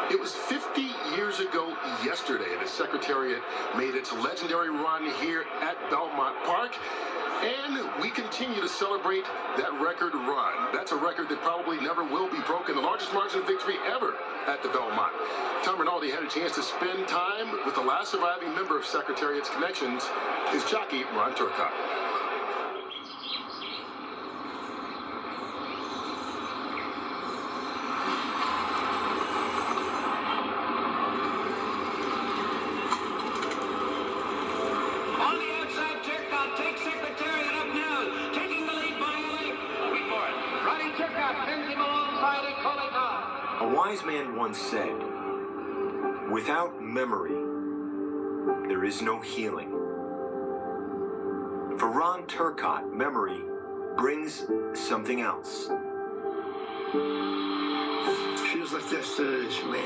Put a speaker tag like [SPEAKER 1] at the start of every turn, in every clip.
[SPEAKER 1] It was 50 years ago yesterday the Secretariat made its legendary run here at Belmont Park. And we continue to celebrate that record run. That's a record that probably never will be broken. The largest margin of victory ever at the Belmont. Tom Rinaldi had a chance to spend time with the last surviving member of Secretariat's connections, his jockey, Ron Turcotte.
[SPEAKER 2] A wise man once said, without memory, there is no healing. For Ron Turcotte, memory brings something else.
[SPEAKER 3] Feels like yesterday to me.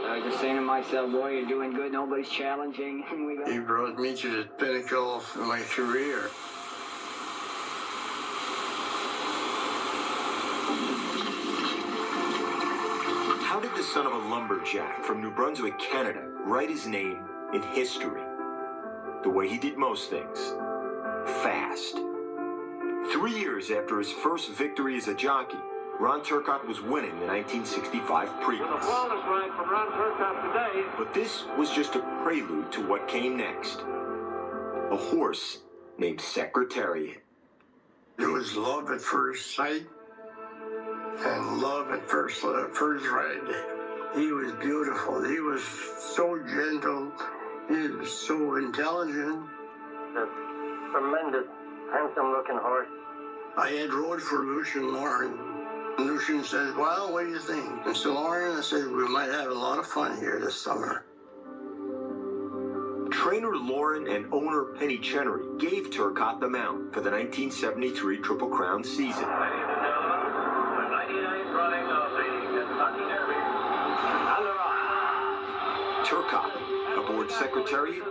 [SPEAKER 4] I was just saying to myself, boy, you're doing good, nobody's challenging.
[SPEAKER 3] He brought me to the pinnacle of my career.
[SPEAKER 2] How did the son of a lumberjack from New Brunswick, Canada, write his name in history? The way he did most things. Fast. 3 years after his first victory as a jockey, Ron Turcotte was winning the 1965 Preakness.
[SPEAKER 5] A flawless ride from Ron Turcotte today.
[SPEAKER 2] But this was just a prelude to what came next. A horse named Secretariat.
[SPEAKER 3] It was love at first sight. And love at first ride. He was beautiful. He was so gentle. He was so intelligent.
[SPEAKER 5] A tremendous, handsome-looking horse.
[SPEAKER 3] I had rode for Lucian Lauren. Lucian said, well, what do you think? Mr. Lauren, I said, we might have a lot of fun here this summer.
[SPEAKER 2] Trainer Lauren and owner Penny Chenery gave Turcotte the mount for the 1973 Triple Crown season. Turcotte, aboard Secretariat,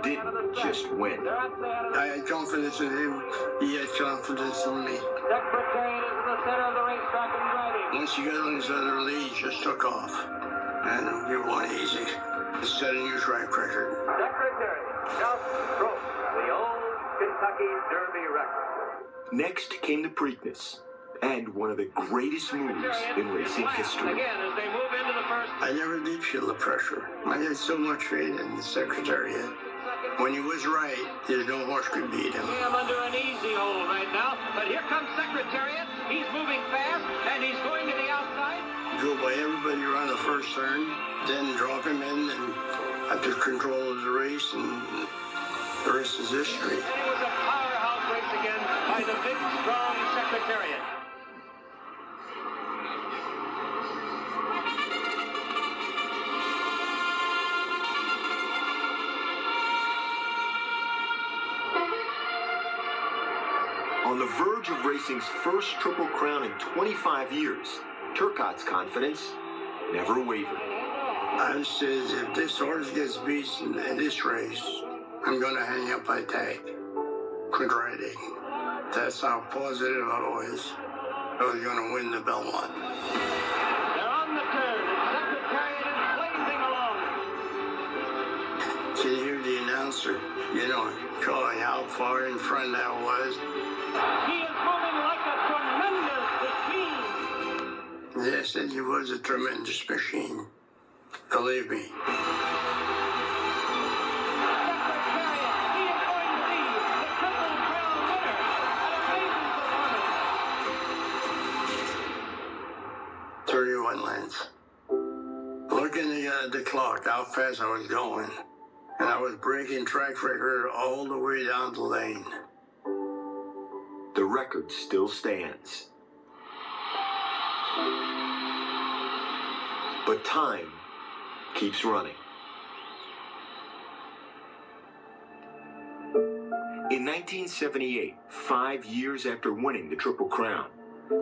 [SPEAKER 2] didn't just win.
[SPEAKER 3] I had confidence in him. He had confidence in me.
[SPEAKER 5] Secretariat is in the center of the racetrack and driving.
[SPEAKER 3] Once you got on his other lead, he just took off. And you won easy. Set a new track record.
[SPEAKER 5] Secretariat just broke the old Kentucky Derby record.
[SPEAKER 2] Next came the Preakness, and one of the greatest moves in racing history.
[SPEAKER 5] Again, as they move into the first.
[SPEAKER 3] I never did feel the pressure. I had so much faith in the Secretariat. When he was right, there's no horse could beat him.
[SPEAKER 5] I'm under an easy hold right now, but here comes Secretariat. He's moving fast, and he's going to the outside.
[SPEAKER 3] Go by everybody around the first turn, then drop him in, and I took control of the race, and the rest is history.
[SPEAKER 5] And it was a powerhouse race again by the big, strong Secretariat.
[SPEAKER 2] On the verge of racing's first Triple Crown in 25 years, Turcotte's confidence never wavered.
[SPEAKER 3] I said, if this horse gets beat in this race, I'm going to hang up my tag. Quit riding. That's how positive I was. I was going to win the Belmont.
[SPEAKER 5] They're on the turn, and Secretariat is blazing along.
[SPEAKER 3] Can you hear the announcer, showing how far in front I was?
[SPEAKER 5] He is moving like a tremendous machine.
[SPEAKER 3] Yes, and he was a tremendous machine. Believe me.
[SPEAKER 5] Secretariat, he is going to be the Triple Crown winner. An amazing performance.
[SPEAKER 3] 31 lengths. Looking at the clock, how fast I was going. And I was breaking track record all the way down the lane.
[SPEAKER 2] The record still stands. But time keeps running. In 1978, 5 years after winning the Triple Crown,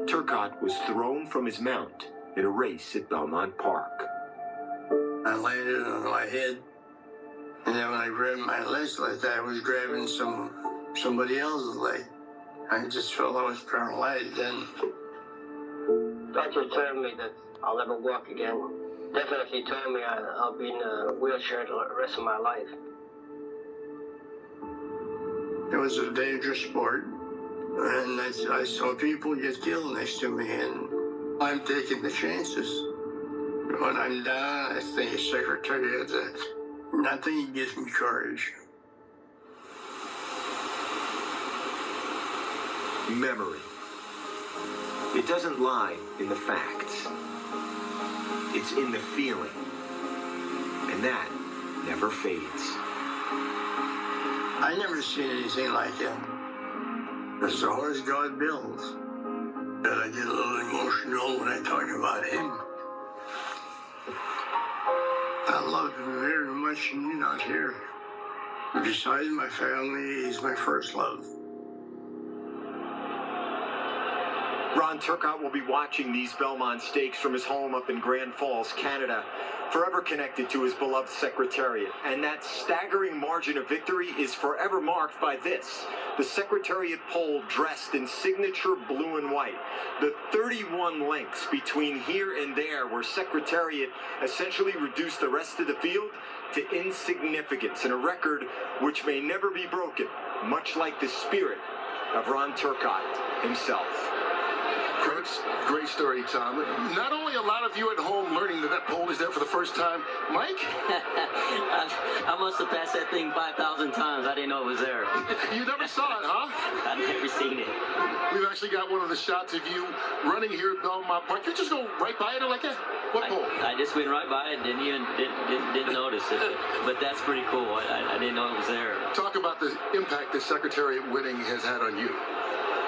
[SPEAKER 2] Turcotte was thrown from his mount in a race at Belmont Park.
[SPEAKER 3] I landed on my head, and then when I grabbed my legs like that, I was grabbing somebody else's leg. I just felt I was paralyzed then.
[SPEAKER 4] Doctor told me that I'll never walk again.
[SPEAKER 6] definitely told me I'll be in a wheelchair the rest of my life.
[SPEAKER 3] It was a dangerous sport, and I saw people get killed next to me, and I'm taking the chances. When I'm down, I think Secretariat, that nothing gives me courage.
[SPEAKER 2] Memory. It doesn't lie in the facts. It's in the feeling. And that never fades.
[SPEAKER 3] I never seen anything like him. It's the horse God builds. But I get a little emotional when I talk about him. I love him very much, and he's not here. Besides my family, he's my first love.
[SPEAKER 2] Ron Turcotte will be watching these Belmont Stakes from his home up in Grand Falls, Canada, forever connected to his beloved Secretariat. And that staggering margin of victory is forever marked by this: the Secretariat pole dressed in signature blue and white. The 31 lengths between here and there, where Secretariat essentially reduced the rest of the field to insignificance, in a record which may never be broken, much like the spirit of Ron Turcotte himself.
[SPEAKER 1] Great story, Tom. Not only a lot of you at home learning that pole is there for the first time, Mike?
[SPEAKER 7] I must have passed that thing 5,000 times. I didn't know it was there.
[SPEAKER 1] You never saw it, huh?
[SPEAKER 7] I've never seen it.
[SPEAKER 1] We've actually got one of the shots of you running here at Belmont Park. You just go right by it like that? What pole?
[SPEAKER 7] I just went right by it, didn't notice it. But that's pretty cool. I didn't know it was there.
[SPEAKER 1] Talk about the impact the Secretariat winning has had on you.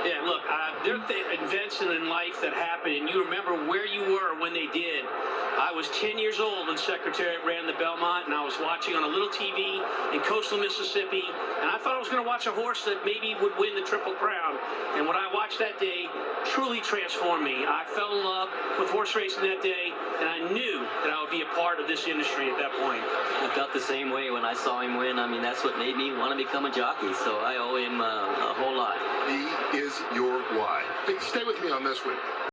[SPEAKER 8] Yeah, look, there are inventions in life that happen, and you remember where you were when they did. I was 10 years old when Secretariat ran the Belmont, and I was watching on a little TV in coastal Mississippi, and I thought I was going to watch a horse that maybe would win the Triple Crown. And what I watched that day truly transformed me. I fell in love with horse racing that day, and I knew that I would be a part of this industry at that point.
[SPEAKER 7] I felt the same way when I saw him win. I mean, that's what made me want to become a jockey, so I owe him a whole lot.
[SPEAKER 1] He is your why. Stay with me on this one.